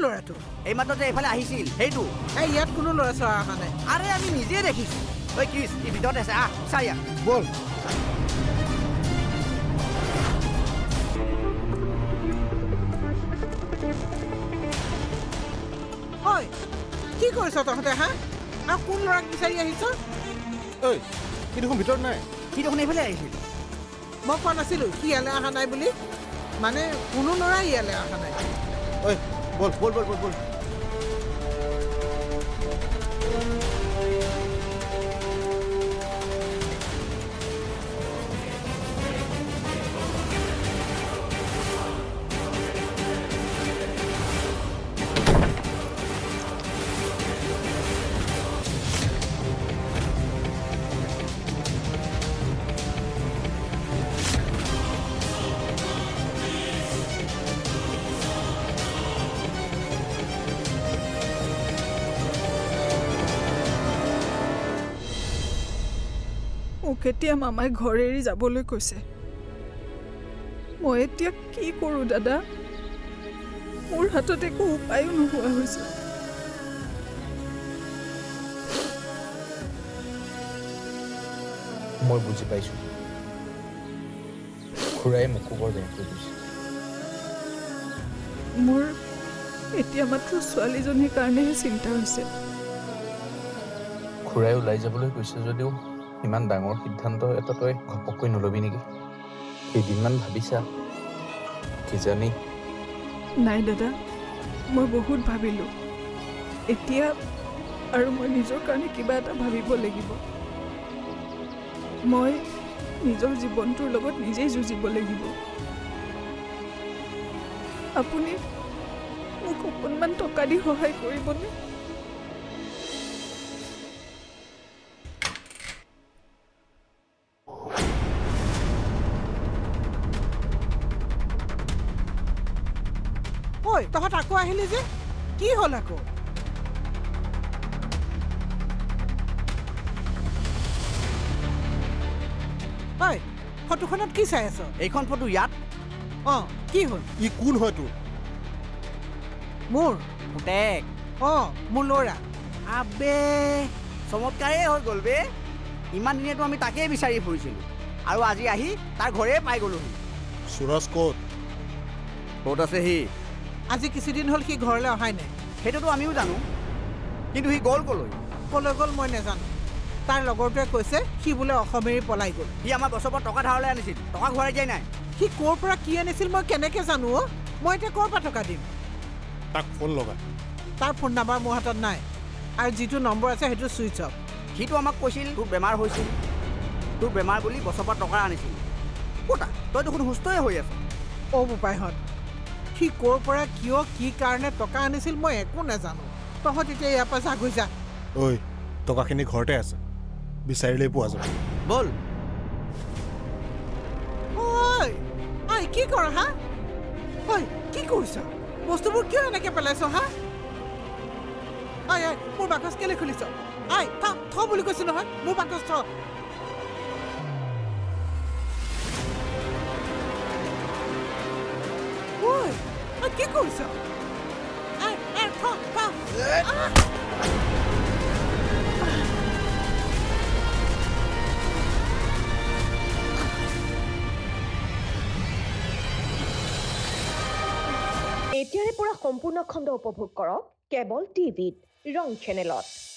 ল'ৰাটো এইমাত্ৰ যে এইফালে আহিছিল সেইটো এই ইয়াত কোনো ল'ৰা ছোৱা অহা নাই আৰে আমি নিজে দেখিছো ঐ ক্ৰিছ ই ভিতৰত আছে চাই ইয়াত বল ঐ কি কৰিছ তহঁতে হা আৰু কোন ল'ৰাক বিচাৰি আহিছ ঐ সি দেখোন ভিতৰত নাই সি দেখোন এইফালে আহিছিল মই কোৱা নাছিলোঁ সি ইয়ালৈ অহা নাই বুলি মানে কোনো ল'ৰাই ইয়ালৈ অহা নাই ঐ বল বল বল বল বল মোক এতিয়া মামাই ঘৰ এৰি যাবলৈ কৈছে মই এতিয়া কি কৰোঁ দাদা মোৰ হাতত একো উপায়ো নোহোৱা হৈছে মই বুজি পাইছোঁ খুৰাই মোকো বৰ বেয়াকৈ কৈছে মোৰ এতিয়া মাত্ৰ ছোৱালীজনীৰ কাৰণেহে চিন্তা হৈছে খুৰাই ওলাই যাবলৈ কৈছে যদিও ইমান ডাঙৰ সিদ্ধান্ত এটা তই ঘপককৈ নলবি নেকি কেইদিনমান ভাবিছা কিজানি নাই দাদা মই বহুত ভাবিলোঁ এতিয়া আৰু মই নিজৰ কাৰণে কিবা এটা ভাবিব লাগিব মই নিজৰ জীৱনটোৰ লগত নিজেই যুঁজিব লাগিব আপুনি মোক অকণমান টকা দি সহায় কৰিবনে ঐ তহঁত আকৌ আহিলি যে কি হ'ল আকৌ ঐ ফটোখনত কি চাই আছ এইখন ফটো ইয়াত অঁ কি হ'ল ই কোন হয় তোৰ মোৰ পুতেক অঁ মোৰ ল'ৰা আবে চমৎকাৰেই হৈ গ'ল বে ইমান দিনেতো আমি তাকেই বিচাৰি ফুৰিছিলোঁ আৰু আজি আহি তাৰ ঘৰে পাই গ'লোহি সুৰজ ক'ত ক'ত আছে সি আজি কিছুদিন হ'ল সি ঘৰলৈ অহাই নাই সেইটোতো আমিও জানো কিন্তু সি গ'ল ক'লৈ ক'লৈ গ'ল মই নাজানো তাৰ লগৰটোৱে কৈছে সি বোলে অসম এৰি পলাই গ'ল সি আমাৰ গছৰ পৰা টকা ধাৰলৈ আনিছিল টকা ঘূৰাই দিয়াই নাই সি ক'ৰ পৰা কি আনিছিল মই কেনেকৈ জানো অ' মই এতিয়া ক'ৰ পৰা টকা দিম তাক ফোন লগা তাৰ ফোন নাম্বাৰ মোৰ হাতত নাই আৰু যিটো নম্বৰ আছে সেইটো ছুইচ অফ সিটো আমাক কৈছিল তোৰ বেমাৰ হৈছিল তোৰ বেমাৰ বুলি গছৰ পৰা টকা আনিছিল ক'তা তই দেখোন সুস্থই হৈ আছ অ' বোপাইহঁত সি ক'ৰ পৰা কিয় কি কাৰণে টকা আনিছিল মই একো নাজানো তহঁত এতিয়া ইয়াৰ পৰা জাগৈ যা ঐ টকাখিনি ঘৰতে আছে বিচাৰিলেই পোৱা যাব ব'ল ঐ ঐ কি কৰ হা ঐ কি কৰিছ বস্তুবোৰ কিয় এনেকৈ পেলাইছ হা ঐ ঐ মোৰ বাকচ কেলৈ খুলিছ ঐ থ বুলি কৈছোঁ নহয় মোৰ বাকচ থ ঐ কি কৰিছ এতিয়াৰে পৰা সম্পূৰ্ণ খণ্ড উপভোগ কৰক কেবল টিভিত ৰং চেনেলত